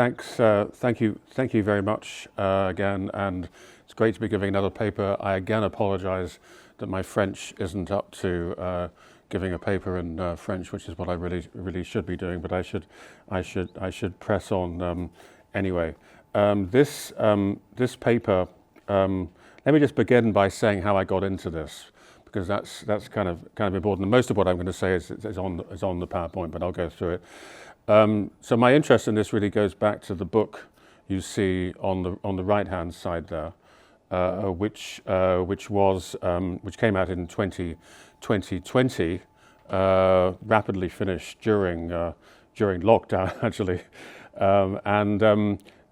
thank you very much again, and it's great to be giving another paper. I again apologise that my French isn't up to giving a paper in French, which is what I really should be doing. But I should press on anyway. This paper. Let me just begin by saying how I got into this, because that's kind of important. And most of what I'm going to say is on the PowerPoint, but I'll go through it. So my interest in this really goes back to the book you see on the right-hand side there, which came out in 2020, rapidly finished during lockdown actually,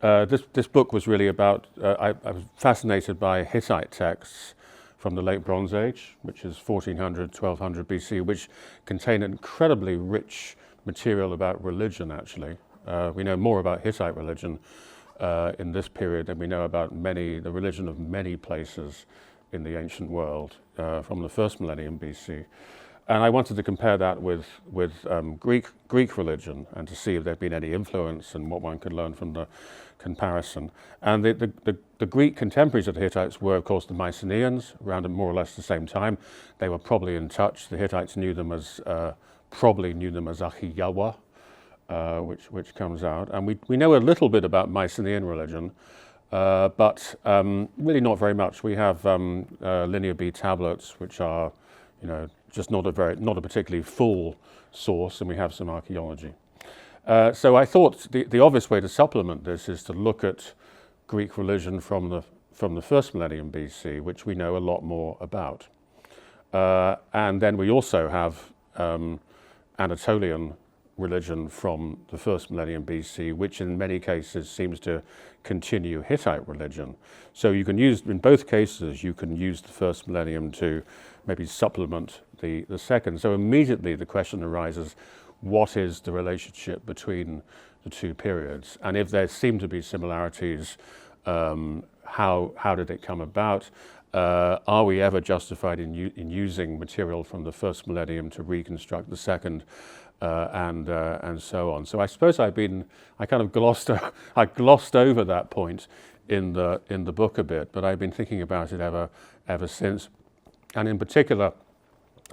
this book was really about. I was fascinated by Hittite texts from the late Bronze Age, which is 1400, 1200 BC, which contain incredibly rich material about religion, actually. We know more about Hittite religion in this period than we know about the religion of many places in the ancient world from the first millennium BC. And I wanted to compare that with Greek religion and to see if there'd been any influence and what one could learn from the comparison. And the Greek contemporaries of the Hittites were, of course, the Mycenaeans, around at more or less the same time. They were probably in touch. The Hittites probably knew them as Achiyawa, which comes out. And we know a little bit about Mycenaean religion, but really not very much. We have Linear B tablets, which are, just not a particularly full source, and we have some archaeology. So I thought the obvious way to supplement this is to look at Greek religion from the first millennium BC, which we know a lot more about. And then we also have Anatolian religion from the first millennium BC, which in many cases seems to continue Hittite religion. So you can use, in both cases, you can use the first millennium to maybe supplement the second. So immediately the question arises, what is the relationship between the two periods? And if there seem to be similarities, how did it come about? Are we ever justified in using material from the first millennium to reconstruct the second, and so on? So I suppose I kind of glossed over that point in the book a bit, but I've been thinking about it ever since. And in particular,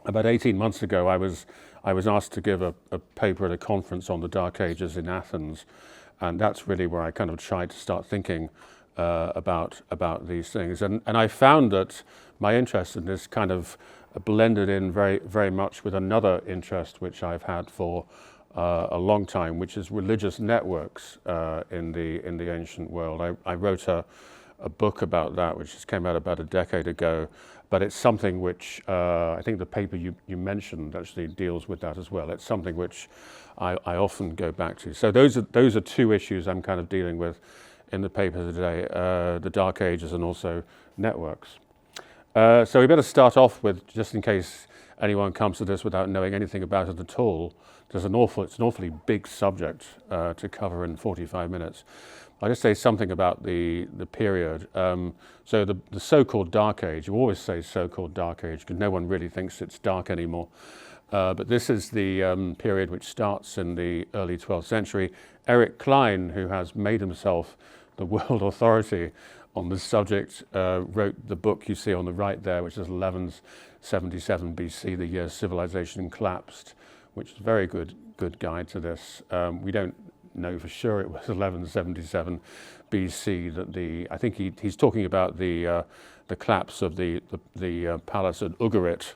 about 18 months ago, I was asked to give a paper at a conference on the Dark Ages in Athens, and that's really where I kind of tried to start thinking about these things. And I found that my interest in this kind of blended in very, very much with another interest which I've had for a long time, which is religious networks in the ancient world. I wrote a book about that, which just came out about a decade ago, but it's something which I think the paper you mentioned actually deals with that as well. It's something which I often go back to. So those are two issues I'm kind of dealing with in the paper today, the Dark Ages and also networks. So we better start off with, just in case anyone comes to this without knowing anything about it at all, it's an awfully big subject to cover in 45 minutes. I'll just say something about the period. So the so-called Dark Age, you always say so-called Dark Age because no one really thinks it's dark anymore. But this is the period which starts in the early 12th century. Eric Klein, who has made himself the world authority on this subject, wrote the book you see on the right there, which is 1177 BC, the year civilization collapsed, which is a very good guide to this. We don't know for sure it was 1177 BC that I think he's talking about the collapse of the palace at Ugarit,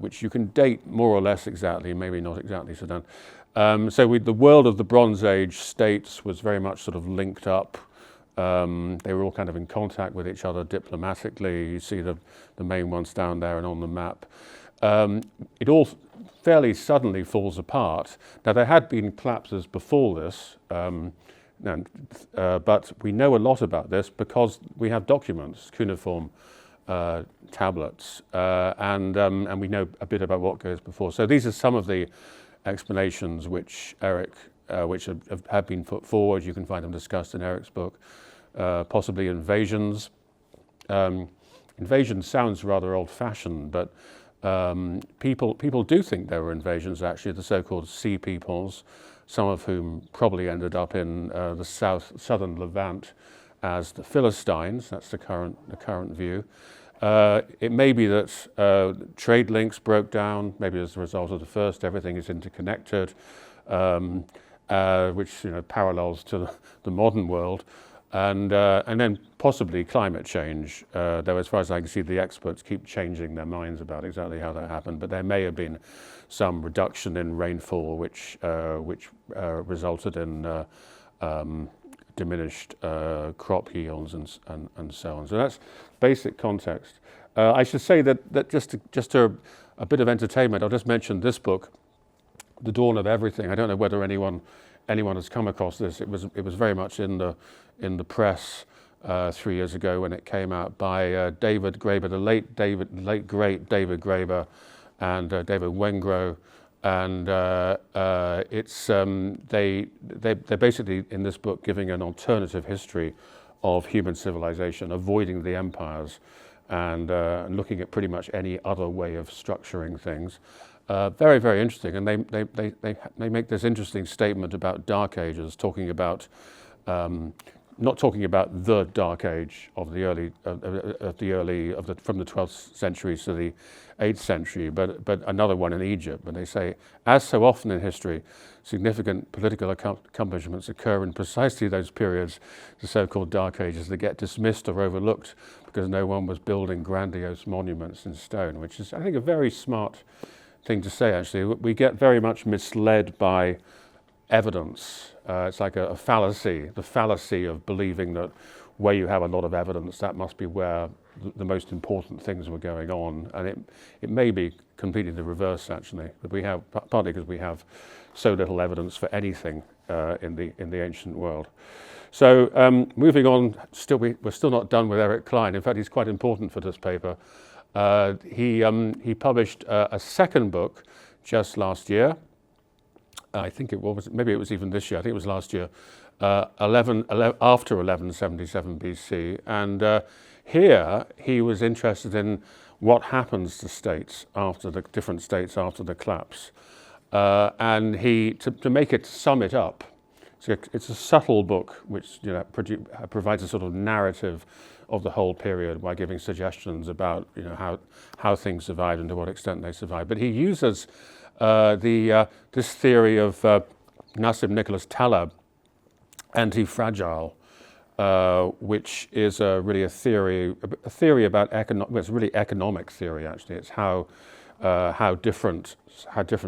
which you can date more or less exactly, maybe not exactly so done. So the world of the Bronze Age states was very much sort of linked up. They were all kind of in contact with each other diplomatically. You see the main ones down there and on the map. It all fairly suddenly falls apart. Now there had been collapses before this, but we know a lot about this because we have documents, cuneiform tablets, and we know a bit about what goes before. So these are some of the explanations which which have been put forward. You can find them discussed in Eric's book. Possibly invasions. Invasion sounds rather old-fashioned, but People do think there were invasions, actually, the so-called sea peoples, some of whom probably ended up in the southern Levant as the Philistines. That's the current view. It may be that trade links broke down, maybe as a result of the first. Everything is interconnected, which parallels to the modern world, and then possibly climate change. Though, as far as I can see, the experts keep changing their minds about exactly how that happened. But there may have been some reduction in rainfall, which resulted in diminished crop yields and so on. So that's basic context. I should say that just a bit of entertainment. I'll just mention this book, The Dawn of Everything. I don't know whether anyone has come across this. It was very much in the press 3 years ago when it came out by David Graeber, the late great David Graeber, and David Wengrow. And they're basically in this book giving an alternative history of human civilization, avoiding the empires, and looking at pretty much any other way of structuring things. Very, very interesting. And they make this interesting statement about Dark Ages, talking about not talking about the Dark Age of the from the 12th century to the 8th century, but another one in Egypt. And they say, as so often in history, significant political accomplishments occur in precisely those periods, the so-called Dark Ages, that get dismissed or overlooked because no one was building grandiose monuments in stone, which is, I think, a very smart thing to say, actually. We get very much misled by evidence. It's like a fallacy, the fallacy of believing that where you have a lot of evidence, that must be where the most important things were going on. And it may be completely the reverse, actually. That we have, partly because we have so little evidence for anything in the ancient world. So moving on, we're still not done with Eric Klein. In fact, he's quite important for this paper. He published a second book just last year. I think maybe it was even this year. I think it was last year, after 1177 BC. And here he was interested in what happens to states after the different states after the collapse. And to make it sum it up, it's a subtle book which provides a sort of narrative of the whole period by giving suggestions about how things survived and to what extent they survived. But he uses this theory of Nassim Nicholas Taleb, anti-fragile, which is really a theory about it's really economic theory, actually. It's how different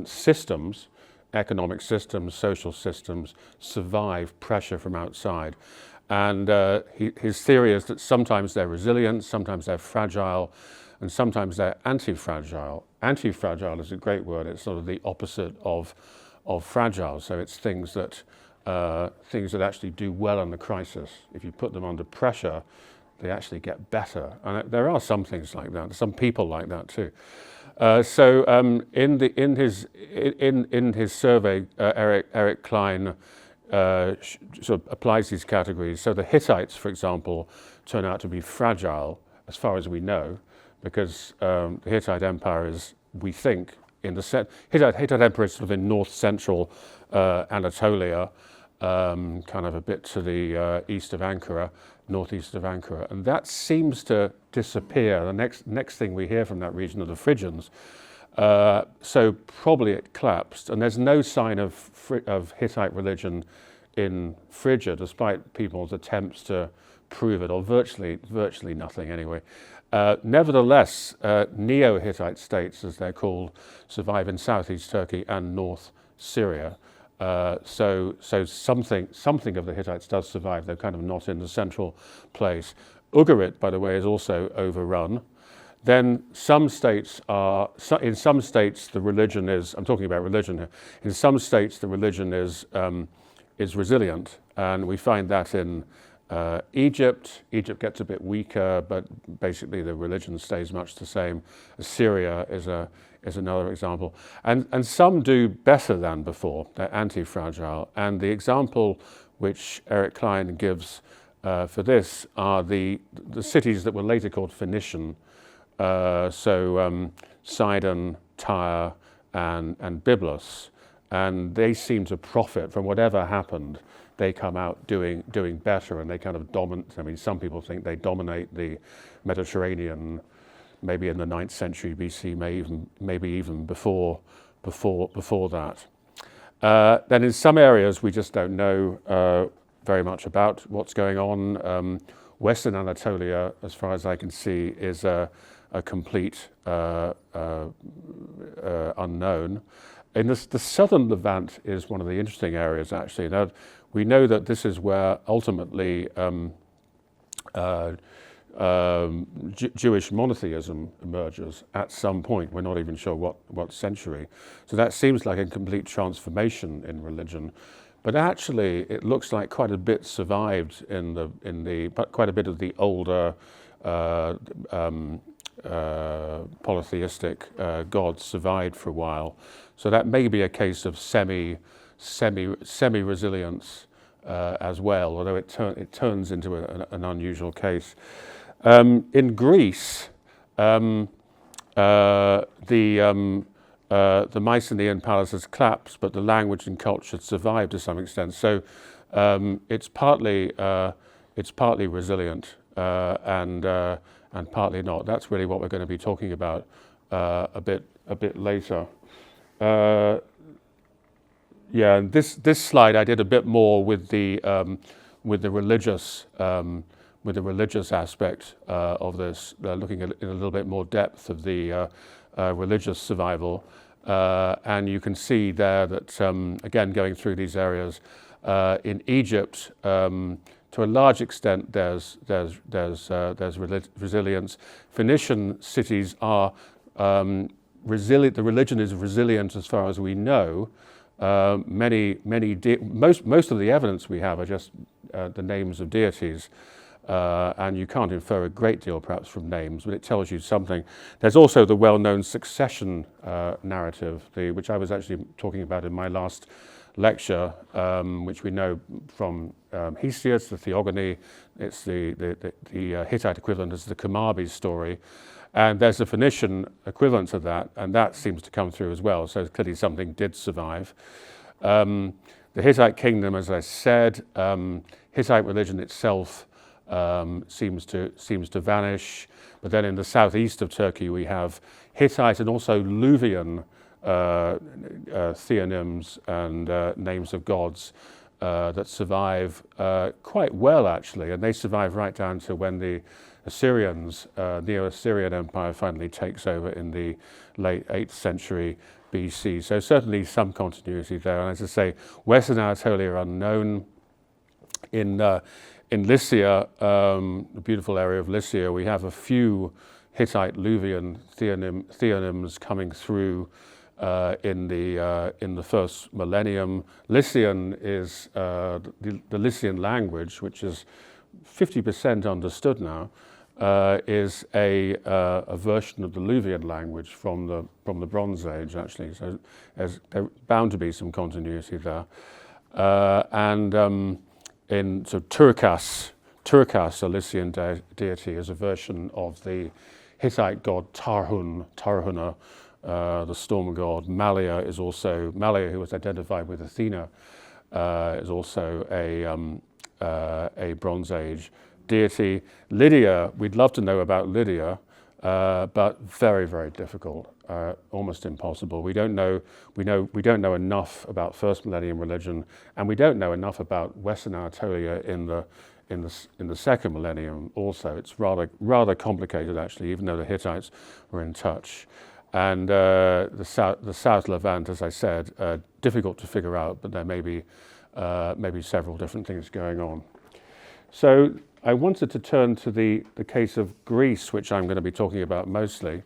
systems, economic systems, social systems, survive pressure from outside. And his theory is that sometimes they're resilient, sometimes they're fragile, and sometimes they're anti-fragile. Anti-fragile is a great word. It's sort of the opposite of fragile. So it's things that actually do well in the crisis. If you put them under pressure, they actually get better. And there are some things like that. Some people like that too. In his survey, Eric Klein sort of applies these categories. So the Hittites, for example, turn out to be fragile, as far as we know, because the Hittite Empire is, we think, Hittite Empire is sort of in north-central Anatolia, kind of a bit to the east of Ankara, northeast of Ankara, and that seems to disappear. The next thing we hear from that region are the Phrygians. So probably it collapsed, and there's no sign of Hittite religion in Phrygia, despite people's attempts to prove it, or virtually nothing anyway. Nevertheless, Neo-Hittite states, as they're called, survive in southeast Turkey and north Syria. So something of the Hittites does survive. They're kind of not in the central place. Ugarit, by the way, is also overrun. Then in some states the religion is, I'm talking about religion here, in some states the religion is resilient, and we find that in Egypt. Egypt gets a bit weaker, but basically the religion stays much the same. Assyria is another example. And some do better than before. They're anti-fragile. And the example which Eric Klein gives for this are the cities that were later called Phoenician, Sidon, Tyre, and Byblos, and they seem to profit from whatever happened. They come out doing better, and they kind of dominate. I mean, some people think they dominate the Mediterranean, maybe in the 9th century BC, maybe even before that. Then in some areas we just don't know very much about what's going on. Western Anatolia, as far as I can see, is a complete unknown. In the southern Levant is one of the interesting areas, actually. Now, we know that this is where ultimately Jewish monotheism emerges at some point. We're not even sure what century. So that seems like a complete transformation in religion. But actually, it looks like quite a bit survived quite a bit of the older polytheistic gods survived for a while. So that may be a case of semi-resilience as well, although it turns into an unusual case. In Greece, the Mycenaean palaces collapsed, but the language and culture survived to some extent. So it's partly resilient and partly not. That's really what we're going to be talking about a bit later. Yeah, and this slide I did a bit more with the religious aspect of this, looking in a little bit more depth of the religious survival, and you can see there that again, going through these areas in Egypt, to a large extent, there's resilience. Phoenician cities are resilient. The religion is resilient as far as we know. Most of the evidence we have are just the names of deities, and you can't infer a great deal perhaps from names, but it tells you something. There's also the well-known succession narrative, which I was actually talking about in my last lecture, which we know from Hesiod, the Theogony. It's the Hittite equivalent is the Kumarbi story. And there's a Phoenician equivalent to that, and that seems to come through as well. So clearly something did survive. The Hittite kingdom, as I said, Hittite religion itself seems to vanish. But then in the southeast of Turkey, we have Hittite and also Luvian theonyms and names of gods that survive quite well, actually. And they survive right down to when the Assyrians, Neo-Assyrian Empire finally takes over in the late 8th century BC. So certainly some continuity there. And as I say, Western Anatolia unknown. In Lycia, the beautiful area of Lycia, we have a few Hittite Luvian theonyms coming through in the first millennium. Lycian is the Lycian language, which is 50% understood now, is a version of the Luvian language from the Bronze Age, actually. So there's bound to be some continuity there. So Turkas, a Lycian deity, is a version of the Hittite god Tarhuna, the storm god. Malia, who was identified with Athena, is also a Bronze Age deity. Lydia, we'd love to know about Lydia, but very, very difficult, almost impossible. We don't know enough about first millennium religion, and we don't know enough about Western Anatolia in the second millennium. Also, it's rather complicated, actually, even though the Hittites were in touch. And the South Levant, as I said, difficult to figure out, but there may be several different things going on. So I wanted to turn to the case of Greece, which I'm going to be talking about mostly.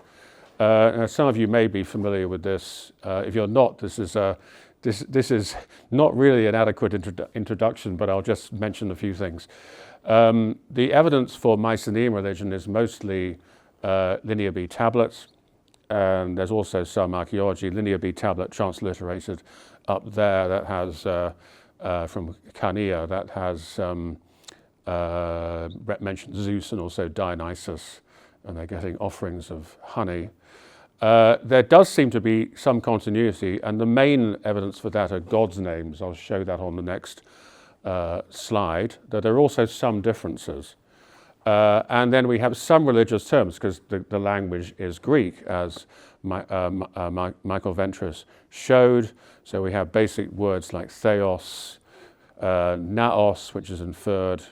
Now some of you may be familiar with this. If you're not, this is not really an adequate introduction, but I'll just mention a few things. The evidence for Mycenaean religion is mostly Linear B tablets, and there's also some archaeology. Linear B tablet transliterated up there that has from Chania, that has mentioned Zeus and also Dionysus and they're getting offerings of honey. There does seem to be some continuity, and the main evidence for that are God's names. I'll show that on the next slide. That there are also some differences. And then we have some religious terms, because the language is Greek, as Michael Ventris showed. So we have basic words like theos, naos, which is inferred.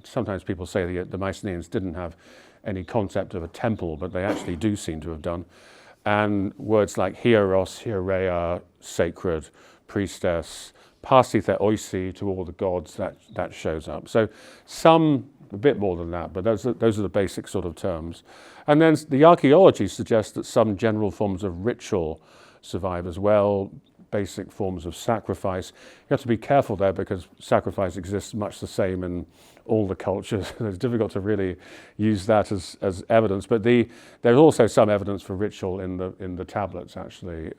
Sometimes people say the Mycenaeans didn't have any concept of a temple, but they actually do seem to have done. And words like hieros, hiereia, sacred, priestess, pasithe oisi, to all the gods, that shows up. So a bit more than that, but those are the basic sort of terms. And then the archaeology suggests that some general forms of ritual survive as well, basic forms of sacrifice. You have to be careful there, because sacrifice exists much the same in all the cultures. It's difficult to really use that as evidence, but there's also some evidence for ritual in the tablets, actually,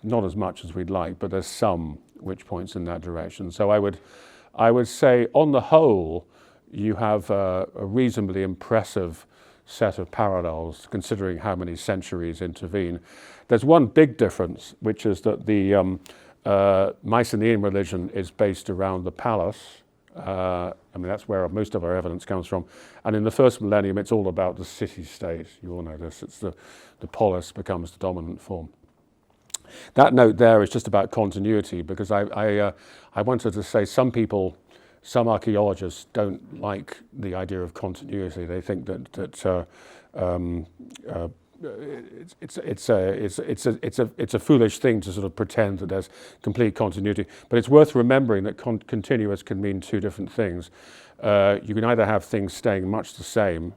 not as much as we'd like, but there's some which points in that direction. So I would say, on the whole, you have a reasonably impressive set of parallels, considering how many centuries intervene. There's one big difference, which is that the Mycenaean religion is based around the palace. That's where most of our evidence comes from. And in the first millennium, it's all about the city-state. You all know this. It's the polis becomes the dominant form. That note there is just about continuity, because I wanted to say some archaeologists don't like the idea of continuity. They think that it's a foolish thing to sort of pretend that there's complete continuity. But it's worth remembering that continuous can mean two different things. You can either have things staying much the same,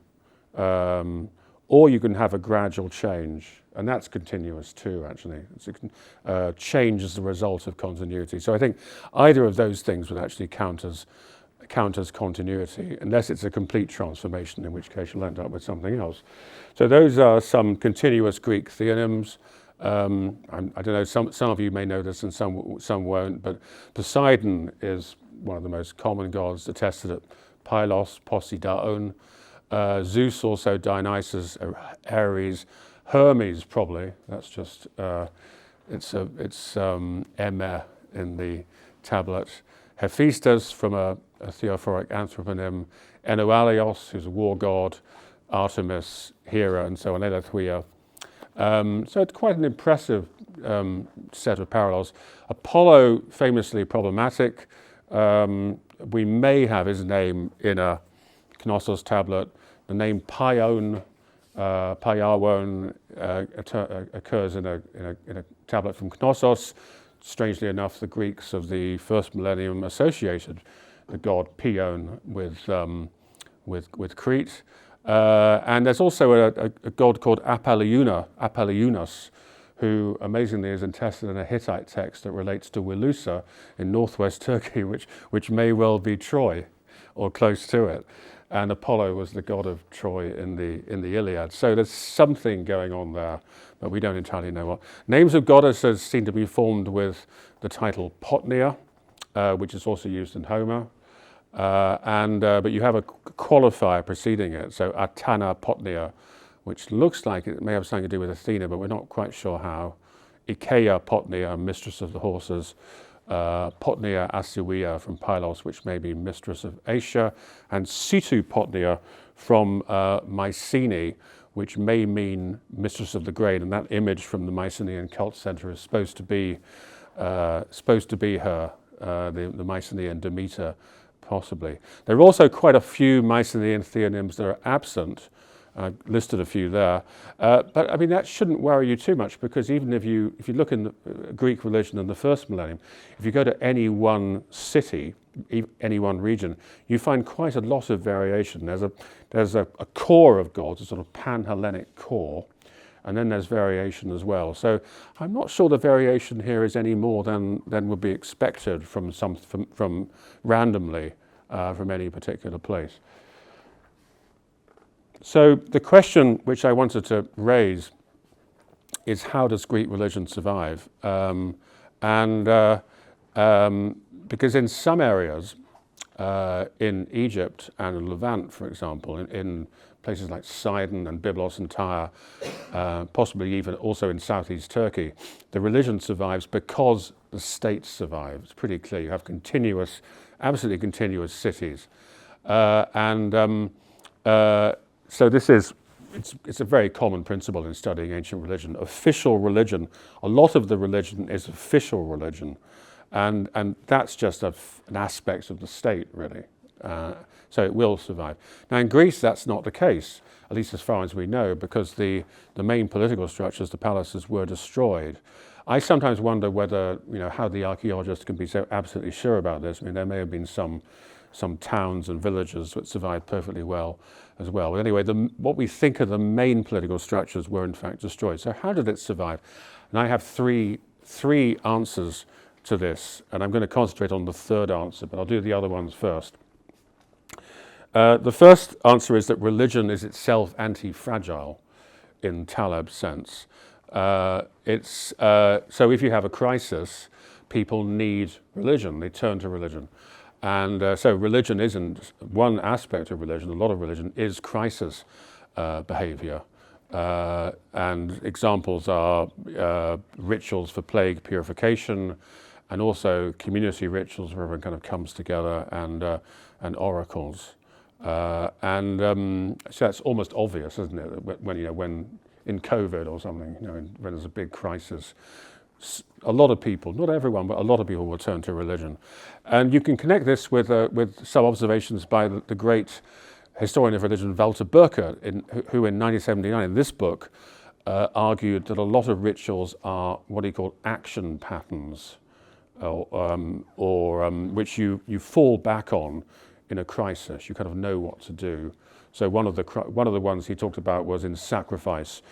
or you can have a gradual change, and that's continuous too, actually. Change as the result of continuity. So I think either of those things would actually count as continuity, unless it's a complete transformation, in which case you'll end up with something else. So those are some continuous Greek theonyms. I don't know, some of you may know this and some won't, but Poseidon is one of the most common gods, attested at Pylos, Poseidaon. Zeus also, Dionysus, Ares, Hermes probably. That's just it's Eme in the tablet. Hephaestus from a theophoric anthroponym. Enoalios, who's a war god. Artemis, Hera, and so on. Elethuia. So it's quite an impressive set of parallels. Apollo, famously problematic. We may have his name in a Knossos tablet. The name Paion, occurs in a tablet from Knossos. Strangely enough, the Greeks of the first millennium associated the god Pion with Crete. And there's also a god called Apollonius, who amazingly is attested in a Hittite text that relates to Wilusa in northwest Turkey, which may well be Troy or close to it. And Apollo was the god of Troy in the Iliad. So there's something going on there, but we don't entirely know what. Names of goddesses seem to be formed with the title Potnia, which is also used in Homer. But you have a qualifier preceding it, so Atana Potnia, which looks like it may have something to do with Athena, but we're not quite sure how. Ikeia Potnia, mistress of the horses. Potnia Asiwia from Pylos, which may be mistress of Asia, and Situ Potnia from Mycenae, which may mean mistress of the grain, and that image from the Mycenaean cult center is supposed to be her, the Mycenaean Demeter, possibly. There are also quite a few Mycenaean theonyms that are absent. I listed a few there, but I mean that shouldn't worry you too much, because even if you look in the Greek religion in the first millennium, if you go to any one city, any one region, you find quite a lot of variation. There's a core of gods, a sort of pan-Hellenic core, and then there's variation as well. So I'm not sure the variation here is any more than would be expected from randomly from any particular place. So the question which I wanted to raise is, how does Greek religion survive? Because in some areas, in Egypt and in Levant, for example, in places like Sidon and Byblos and Tyre, possibly even also in southeast Turkey, the religion survives because the state survives. It's pretty clear. You have continuous, absolutely continuous cities. So this is, it's a very common principle in studying ancient religion. Official religion, a lot of the religion is official religion. And that's just an aspect of the state, really. So it will survive. Now in Greece, that's not the case, at least as far as we know, because the main political structures, the palaces, were destroyed. I sometimes wonder whether, how the archaeologists can be so absolutely sure about this. I mean, there may have been some towns and villages that survived perfectly well as well. But anyway, what we think are the main political structures were in fact destroyed. So how did it survive? And I have three answers to this, and I'm going to concentrate on the third answer, but I'll do the other ones first. The first answer is that religion is itself anti-fragile in Taleb's sense. So if you have a crisis, people need religion, they turn to religion. And so religion isn't, one aspect of religion, a lot of religion is crisis behavior. And examples are rituals for plague purification, and also community rituals where everyone kind of comes together, and oracles. So that's almost obvious, isn't it? When in COVID or something, when there's a big crisis, a lot of people, not everyone, but a lot of people will turn to religion. And you can connect this with some observations by the great historian of religion, Walter Burkert, who in 1979, in this book, argued that a lot of rituals are what he called action patterns, which you fall back on in a crisis. You kind of know what to do. So one of the ones he talked about was in sacrifice.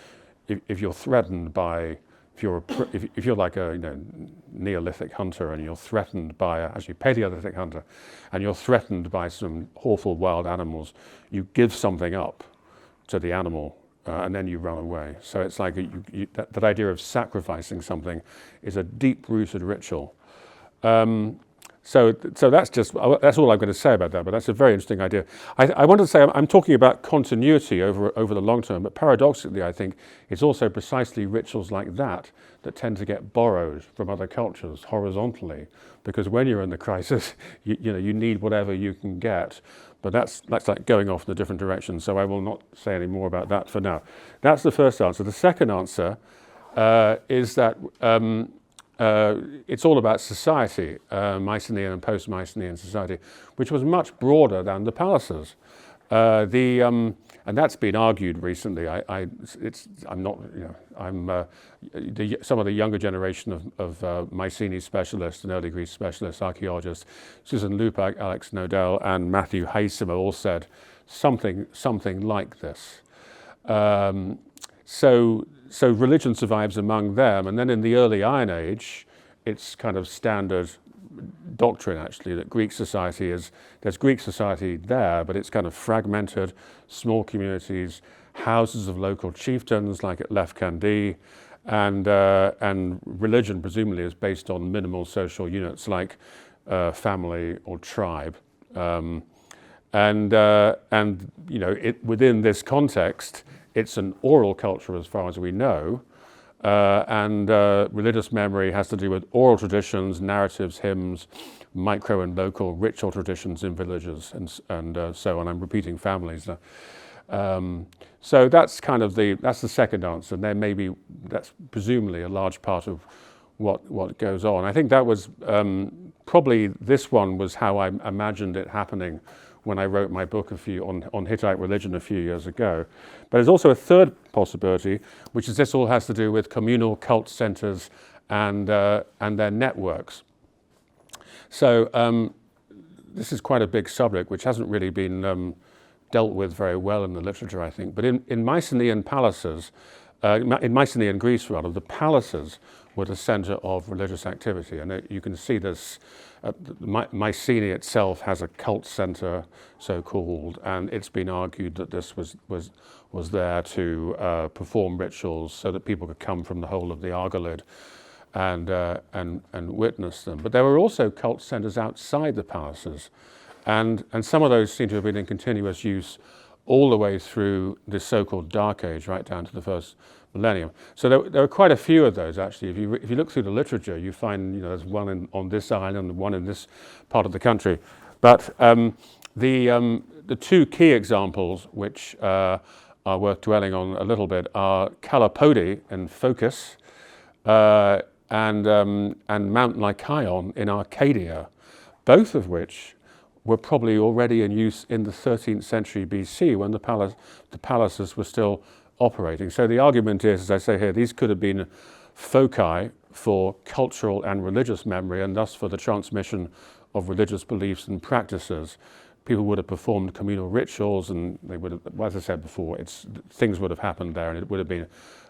If you're threatened by, if you're like a Neolithic hunter and you're threatened by actually Paleolithic hunter, and you're threatened by some awful wild animals, you give something up to the animal. And then you run away. So it's like that idea of sacrificing something is a deep-rooted ritual. So that's all I'm going to say about that. But that's a very interesting idea. I wanted to say I'm talking about continuity over the long term, but paradoxically, I think it's also precisely rituals like that tend to get borrowed from other cultures horizontally, because when you're in the crisis, you need whatever you can get. But that's like going off in a different direction, so I will not say any more about that for now. That's the first answer. The second answer is that it's all about society, Mycenaean and post-Mycenaean society, which was much broader than the palaces. And that's been argued recently. Some of the younger generation of Mycenaean specialists and early Greece specialists, archaeologists, Susan Lupak, Alex Nodell, and Matthew Haysom all said something like this. So religion survives among them, and then in the early Iron Age, it's kind of standard doctrine actually that there's Greek society there, but it's kind of fragmented, small communities, houses of local chieftains like at Lefkandi, and religion presumably is based on minimal social units like family or tribe, within this context, it's an oral culture as far as we know. And religious memory has to do with oral traditions, narratives, hymns, micro and local ritual traditions in villages, and so on. I'm repeating families now. So that's that's the second answer. And that's presumably a large part of what goes on. I think that was probably this one was how I imagined it happening when I wrote my book on Hittite religion a few years ago. But there's also a third possibility, which is this all has to do with communal cult centers and their networks. So this is quite a big subject, which hasn't really been dealt with very well in the literature, I think. But in Mycenaean palaces, in Mycenaean Greece rather, the palaces were the center of religious activity. And you can see this, Mycenae itself has a cult center, so-called, and it's been argued that this was there to perform rituals so that people could come from the whole of the Argolid and witness them. But there were also cult centers outside the palaces. and some of those seem to have been in continuous use all the way through the so-called Dark Age, right down to the first millennium. So there are quite a few of those actually. If you look through the literature, you find there's one on this island, one in this part of the country. But the two key examples, which are worth dwelling on a little bit, are Calipodi in Phocis and Mount Lycaon in Arcadia, both of which were probably already in use in the 13th century BC when the palaces were still operating. So the argument is, as I say here, these could have been foci for cultural and religious memory, and thus for the transmission of religious beliefs and practices. People would have performed communal rituals, and they would have, as I said before, things would have happened there, and it would have been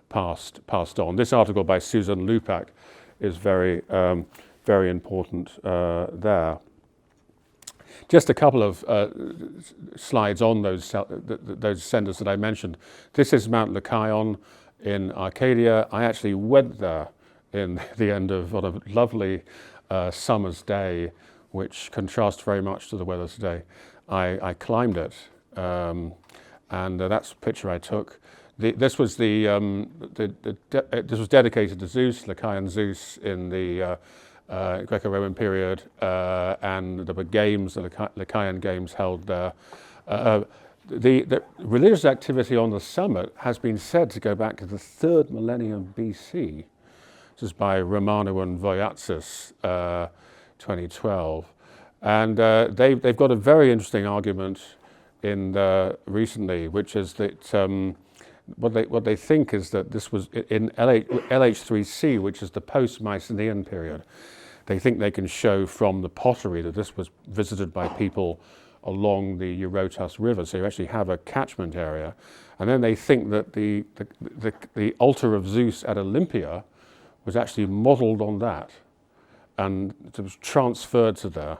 passed on. This article by Susan Lupac is very important there. Just a couple of slides on those centers that I mentioned. This is Mount Lycaon in Arcadia. I actually went there in the end of on a lovely summer's day, which contrasts very much to the weather today. I climbed it, and that's a picture I took. This was this was dedicated to Zeus, Lycaean Zeus, in the Greco-Roman period, and there were games, the Lycaean games held there. The religious activity on the summit has been said to go back to the 3rd millennium BC. This is by Romano and Voyatzis, 2012. And they've got a very interesting argument recently, which is that what they think is that this was in LH3C, which is the post-Mycenaean period. They think they can show from the pottery that this was visited by people along the Eurotas River. So you actually have a catchment area. And then they think that the altar of Zeus at Olympia was actually modeled on that, and it was transferred to there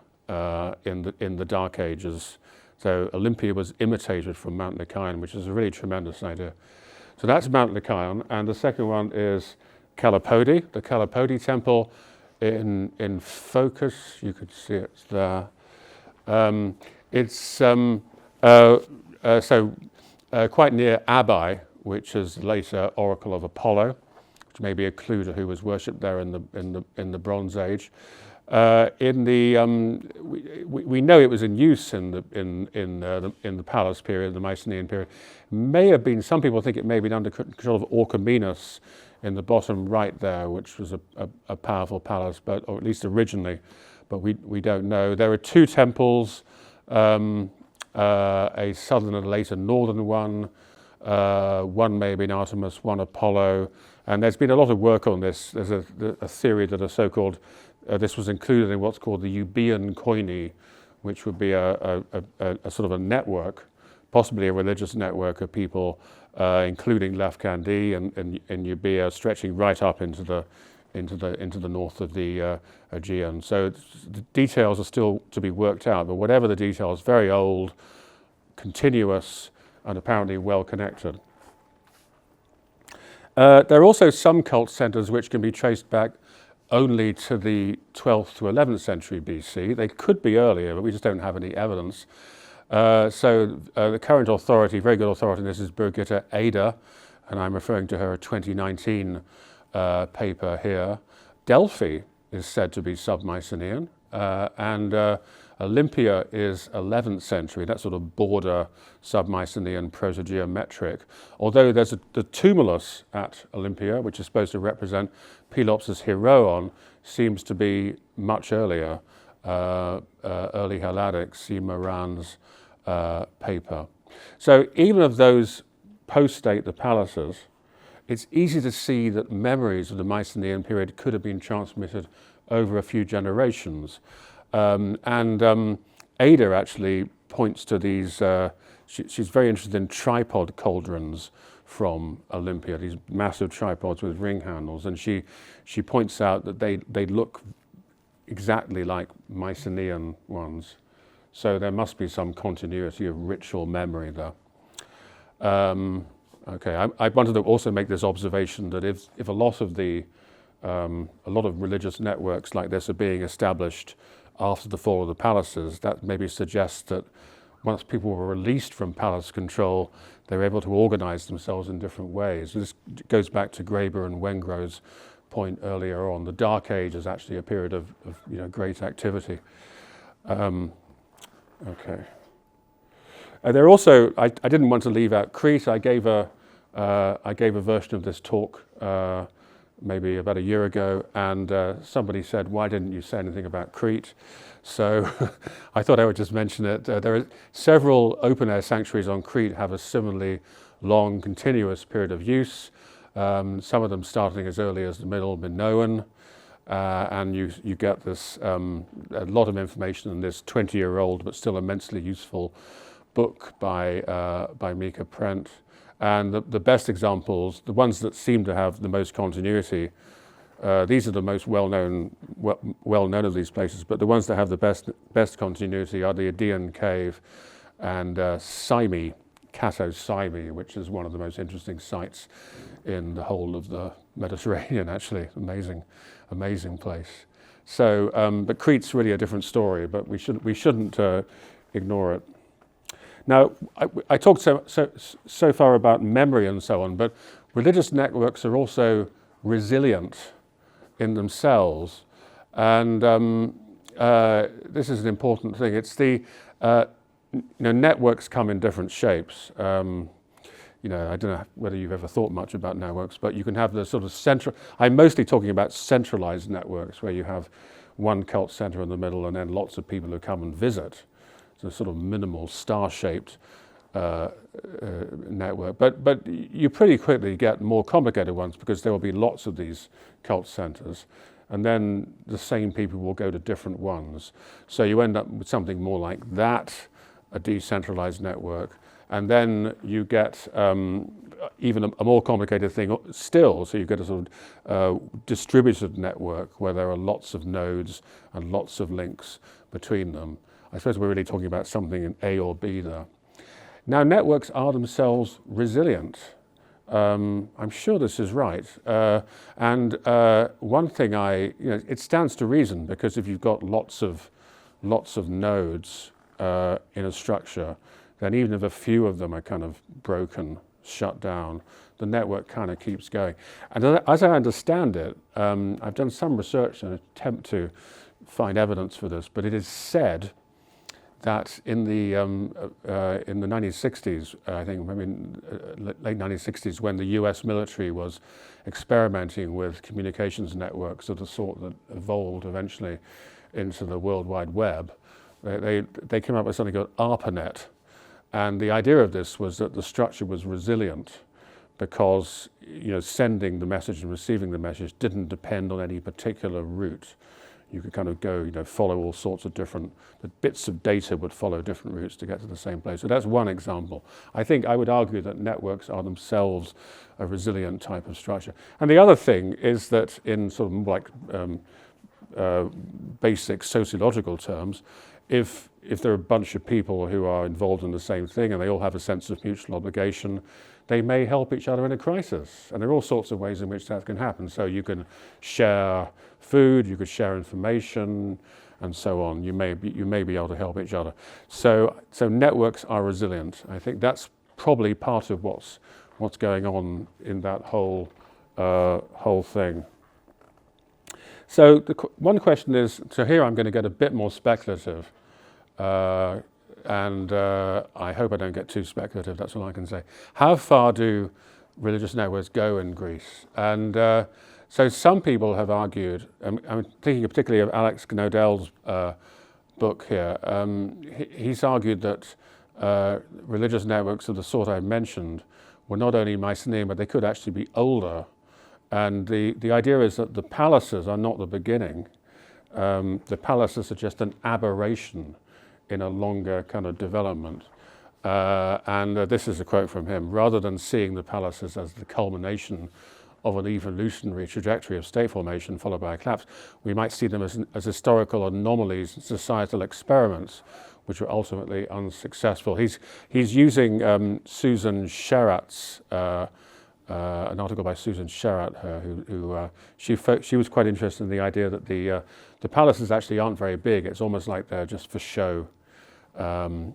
in the Dark Ages. So Olympia was imitated from Mount Lycaon, which is a really tremendous idea. So that's Mount Lycaon, and the second one is Calipodi, the Calipodi temple in Phocis. You could see it's there. It's quite near Abai, which is later oracle of Apollo, which may be a clue to who was worshipped there in the Bronze Age. We know it was in use in the palace period, the Mycenaean period. May have been. Some people think it may have been under control of Orchomenus in the bottom right there, which was a powerful palace, or at least originally, but we don't know. There are two temples, a southern and later northern one. One may have been Artemis, one Apollo, and there's been a lot of work on this. There's a theory that a so-called this was included in what's called the Euboean koine, which would be a sort of a network, possibly a religious network of people, including Lafcandie and Euboea, stretching right up into the north of the Aegean. So the details are still to be worked out, but whatever the details, very old, continuous, and apparently well connected. There are also some cult centers which can be traced back only to the 12th to 11th century BC. They could be earlier, but we just don't have any evidence. The current authority, very good authority in this, is Birgitta Ada, and I'm referring to her 2019 paper here. Delphi is said to be sub-Mycenaean, and Olympia is 11th century, that sort of border sub-Mycenaean proto-geometric. Although there's the tumulus at Olympia, which is supposed to represent Pelops' Hieron, seems to be much earlier, early Helladic, see Moran's paper. So even of those post-date the palaces, it's easy to see that memories of the Mycenaean period could have been transmitted over a few generations. Ada actually points to these, she's very interested in tripod cauldrons from Olympia, these massive tripods with ring handles, and she points out that they look exactly like Mycenaean ones. So there must be some continuity of ritual memory there. Okay, I wanted to also make this observation that if a lot of religious networks like this are being established after the fall of the palaces, that maybe suggests that once people were released from palace control, they were able to organize themselves in different ways. This goes back to Graeber and Wengrow's point earlier on. The Dark Age is actually a period of great activity. Okay. There also, I didn't want to leave out Crete. I gave a version of this talk maybe about a year ago, and somebody said, "Why didn't you say anything about Crete?" So I thought I would just mention it. There are several open-air sanctuaries on Crete have a similarly long, continuous period of use. Some of them starting as early as the middle Minoan, and you get this a lot of information in this 20-year-old but still immensely useful book by Mika Prent. And the best examples, the ones that seem to have the most continuity, these are the most well-known of these places, but the ones that have the best continuity are the Aegean Cave and Symi, Kato Symi, which is one of the most interesting sites in the whole of the Mediterranean, actually. Amazing place. So, but Crete's really a different story, but we shouldn't ignore it. Now, I talked so far about memory and so on, but religious networks are also resilient in themselves, and this is an important thing. It's the networks come in different shapes. I don't know whether you've ever thought much about networks, but you can have the sort of central. I'm mostly talking about centralized networks where you have one cult center in the middle and then lots of people who come and visit. It's a sort of minimal star-shaped network. But you pretty quickly get more complicated ones because there will be lots of these cult centers, and then the same people will go to different ones. So you end up with something more like that, a decentralized network. And then you get even a more complicated thing still. So you get a sort of distributed network where there are lots of nodes and lots of links between them. I suppose we're really talking about something in A or B there. Now, networks are themselves resilient. I'm sure this is right. And one thing it stands to reason, because if you've got lots of nodes in a structure, then even if a few of them are kind of broken, shut down, the network kind of keeps going. And as I understand it, I've done some research and attempt to find evidence for this, but it is said that in the 1960s, I think, late 1960s, when the US military was experimenting with communications networks of the sort that evolved eventually into the World Wide Web, they came up with something called ARPANET. And the idea of this was that the structure was resilient because sending the message and receiving the message didn't depend on any particular route. You could kind of go, follow all sorts of the bits of data would follow different routes to get to the same place. So that's one example. I think I would argue that networks are themselves a resilient type of structure. And the other thing is that in sort of like basic sociological terms, if there are a bunch of people who are involved in the same thing and they all have a sense of mutual obligation, they may help each other in a crisis. And there are all sorts of ways in which that can happen. So you can share food, you could share information, and so on. You may be able to help each other. So networks are resilient. I think that's probably part of what's going on in that whole thing. So one question is, so here I'm going to get a bit more speculative, and I hope I don't get too speculative, that's all I can say. How far do religious networks go in Greece? And so some people have argued, I'm thinking particularly of Alex Gnodell's book here, he's argued that religious networks of the sort I mentioned were not only Mycenaean, but they could actually be older. And the idea is that the palaces are not the beginning. The palaces are just an aberration in a longer kind of development. And this is a quote from him: rather than seeing the palaces as the culmination of an evolutionary trajectory of state formation followed by a collapse, we might see them as historical anomalies, societal experiments, which were ultimately unsuccessful. He's using Susan Sherratt's an article by Susan Sherratt, she was quite interested in the idea that the palaces actually aren't very big. It's almost like they're just for show, and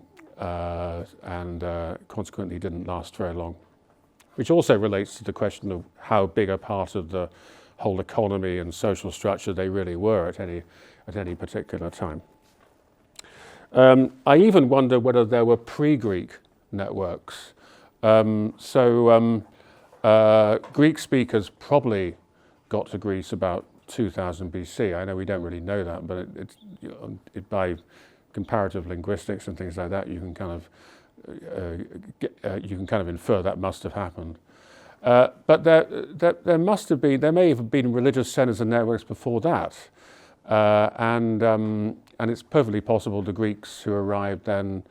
consequently didn't last very long. Which also relates to the question of how big a part of the whole economy and social structure they really were at any particular time. I even wonder whether there were pre-Greek networks. Greek speakers probably got to Greece about 2000 BC. I know we don't really know that, but by comparative linguistics and things like that, you can kind of infer that must have happened. But there may have been religious centers and networks before that, and it's perfectly possible the Greeks who arrived then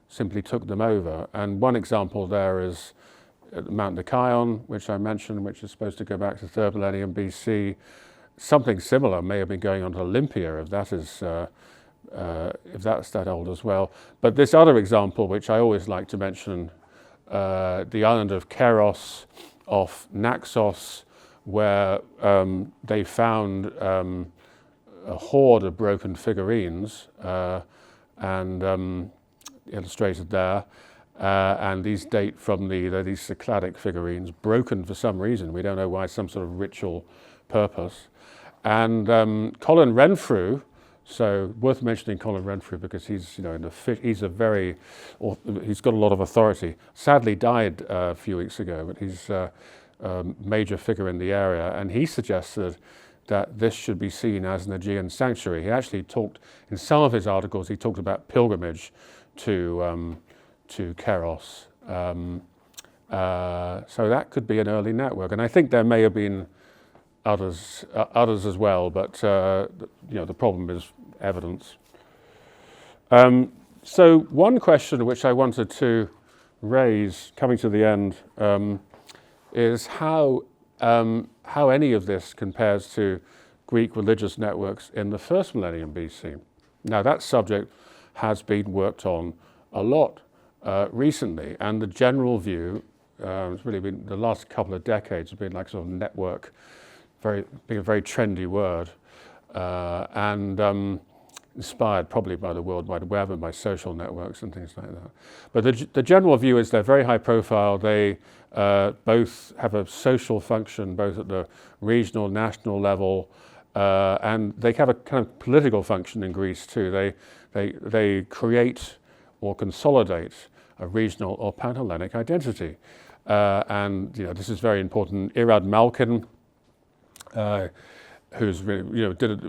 simply took them over. And one example there is Mount Lycaon, which I mentioned, which is supposed to go back to 3rd millennium BC. Something similar may have been going on to Olympia, if that's that old as well. But this other example, which I always like to mention, the island of Keros off Naxos, where they found a hoard of broken figurines, and illustrated there. And these date from these Cycladic figurines, broken for some reason. We don't know why, some sort of ritual purpose. And Colin Renfrew, so worth mentioning Colin Renfrew because he's he's got a lot of authority. Sadly died a few weeks ago, but he's a major figure in the area, and he suggested that this should be seen as an Aegean sanctuary. He actually talked, in some of his articles, he talked about pilgrimage to Keros. So that could be an early network, and I think there may have been others as well, but the problem is evidence. So one question which I wanted to raise, coming to the end, is how any of this compares to Greek religious networks in the 1st millennium BC. Now that subject has been worked on a lot recently, and the general view, it's really been the last couple of decades, have been like sort of network, being a very trendy word, and inspired probably by the World Wide Web and by social networks and things like that. But the general view is they're very high profile. They both have a social function, both at the regional, national level, and they have a kind of political function in Greece too. They create or consolidate a regional or pan-Hellenic identity. And this is very important. Irad Malkin, who's really,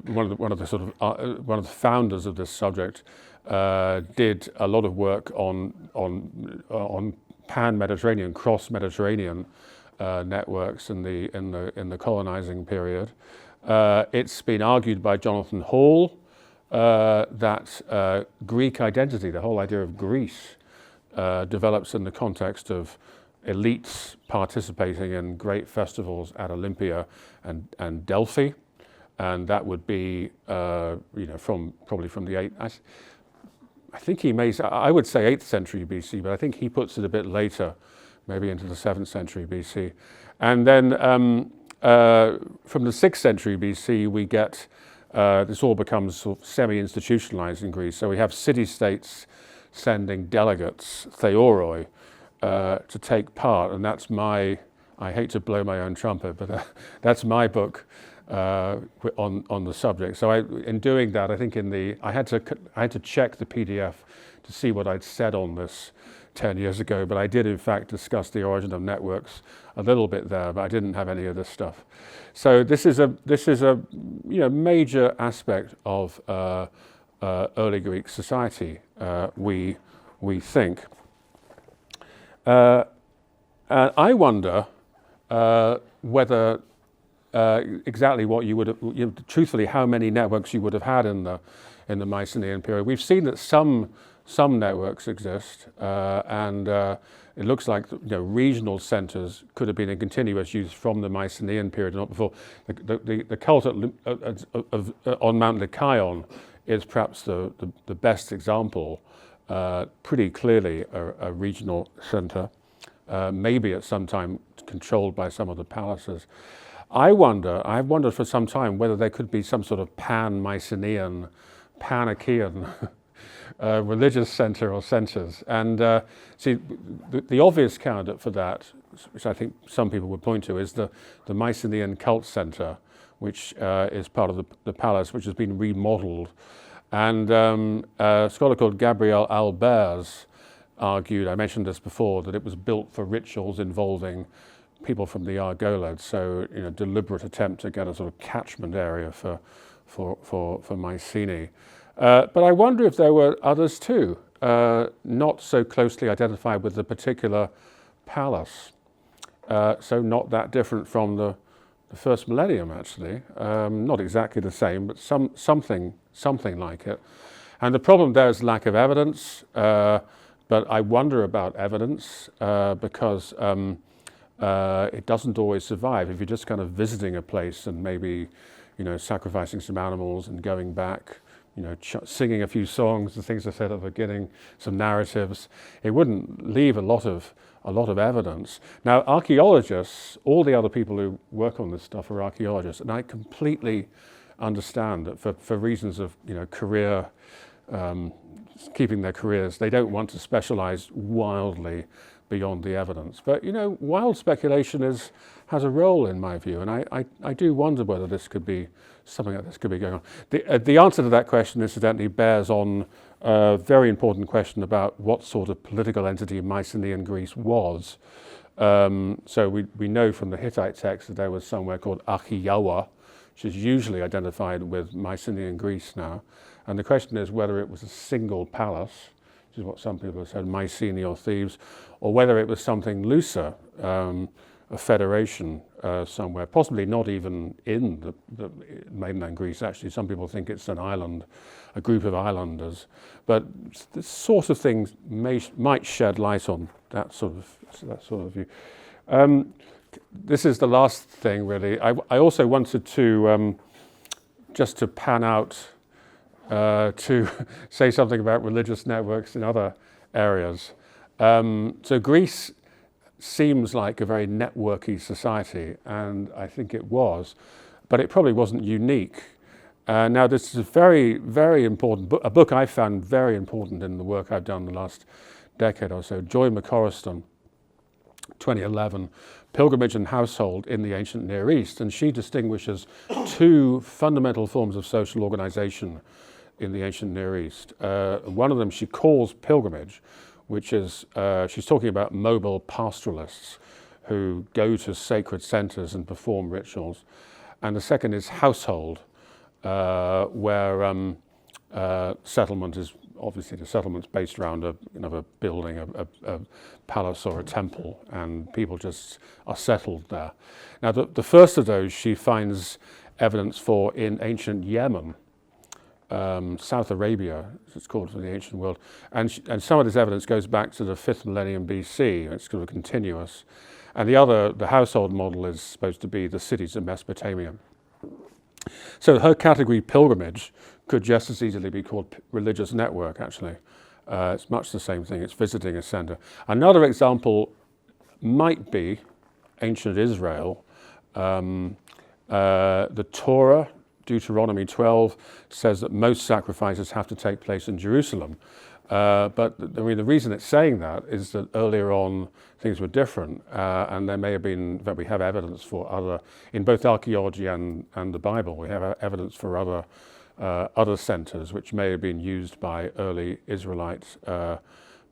one of the founders of this subject, did a lot of work on pan-Mediterranean, cross-Mediterranean networks in the colonizing period. It's been argued by Jonathan Hall that Greek identity, the whole idea of Greece, develops in the context of elites participating in great festivals at Olympia and Delphi, and that would be probably from the 8th. I would say 8th century BC, but I think he puts it a bit later, maybe into the 7th century BC, and then from the 6th century BC we get this all becomes sort of semi-institutionalized in Greece. So we have city-states sending delegates, theoroi, to take part, and that's I hate to blow my own trumpet, but that's my book on the subject. So in doing that, I think I had to check the PDF to see what I'd said on this 10 years ago, but I did in fact discuss the origin of networks a little bit there, but I didn't have any of this stuff. So this is a major aspect of early Greek society, we think. I wonder whether exactly what you would have, truthfully, how many networks you would have had in the Mycenaean period. We've seen that some networks exist, and it looks like regional centers could have been in continuous use from the Mycenaean period, not before. The cult on Mount Lycaon is perhaps the best example, pretty clearly a regional center. maybe at some time controlled by some of the palaces. I've wondered for some time whether there could be some sort of pan-Mycenaean, pan-Achaean religious center or centers. And see, the obvious candidate for that, which I think some people would point to, is the Mycenaean cult center, which is part of the palace, which has been remodeled. And a scholar called Gabriel Albers argued, I mentioned this before, that it was built for rituals involving people from the Argolid, so deliberate attempt to get a sort of catchment area for Mycenae. But I wonder if there were others too, not so closely identified with the particular palace, so not that different from the first millennium actually, not exactly the same, but something like it. And the problem there is lack of evidence, but I wonder about evidence because it doesn't always survive. If you're just kind of visiting a place and maybe, sacrificing some animals and going back, singing a few songs, the things I said at the beginning, some narratives, it wouldn't leave a lot of evidence. Now, archaeologists, all the other people who work on this stuff are archaeologists, and I completely understand that for reasons of career, keeping their careers, they don't want to specialize wildly beyond the evidence. But wild speculation has a role in my view, and I do wonder whether this could be something like this could be going on. The answer to that question, incidentally, bears on a very important question about what sort of political entity Mycenaean Greece was. So we know from the Hittite texts that there was somewhere called Achiyawa, which is usually identified with Mycenaean Greece now. And the question is whether it was a single palace, which is what some people have said, Mycenae or Thebes, or whether it was something looser, a federation somewhere, possibly not even in the mainland Greece. Actually, some people think it's an island, a group of islanders. But this sort of thing might shed light on that sort of view. This is the last thing, really. I also wanted to just to pan out to say something about religious networks in other areas. So Greece seems like a very networky society, and I think it was, but it probably wasn't unique. Now, this is a very, very important book, a book I found very important in the work I've done the last decade or so, Joy McCorriston, 2011, Pilgrimage and Household in the Ancient Near East, and she distinguishes two fundamental forms of social organization in the Ancient Near East. One of them she calls pilgrimage, which is, she's talking about mobile pastoralists who go to sacred centers and perform rituals. And the second is household, where settlement is, obviously the settlement's based around a building, a palace or a temple, and people just are settled there. Now the first of those she finds evidence for in ancient Yemen, South Arabia, as it's called for the ancient world, and some of this evidence goes back to the 5th millennium BC. It's sort of continuous, and the household model is supposed to be the cities of Mesopotamia. So her category pilgrimage could just as easily be called religious network. Actually, it's much the same thing. It's visiting a center. Another example might be ancient Israel. The Torah, Deuteronomy 12, says that most sacrifices have to take place in Jerusalem. But the reason it's saying that is that earlier on things were different, and there may have been, that we have evidence for other, in both archaeology and the Bible, we have evidence for other centers which may have been used by early Israelite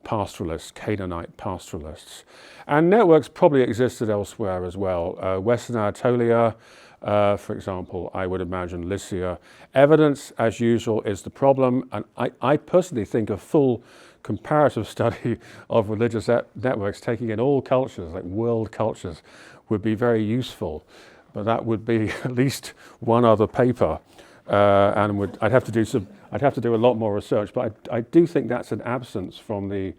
pastoralists, Canaanite pastoralists. And networks probably existed elsewhere as well. Western Anatolia, for example, I would imagine Lycia. Evidence, as usual, is the problem, and I personally think a full comparative study of religious networks, taking in all cultures, like world cultures, would be very useful. But that would be at least one other paper, and I'd have to do a lot more research. But I do think that's an absence from the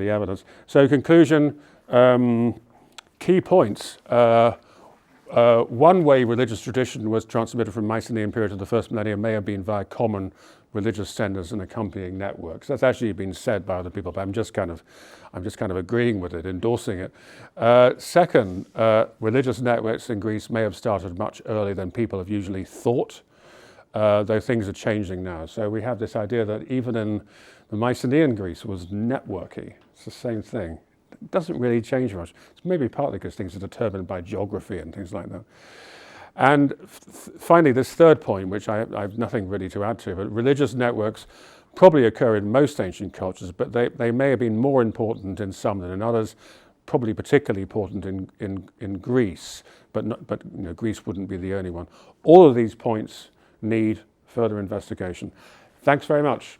evidence. So conclusion, key points. one way religious tradition was transmitted from Mycenaean period to the first millennium may have been via common religious centers and accompanying networks. That's actually been said by other people, but I'm just kind of agreeing with it, endorsing it. Second, religious networks in Greece may have started much earlier than people have usually thought, though things are changing now. So we have this idea that even in the Mycenaean Greece was networky. It's the same thing. It doesn't really change much. It's maybe partly because things are determined by geography and things like that. And finally, this third point, which I have nothing really to add to, but religious networks probably occur in most ancient cultures, but they may have been more important in some than in others, probably particularly important in Greece, but Greece wouldn't be the only one. All of these points need further investigation. Thanks very much.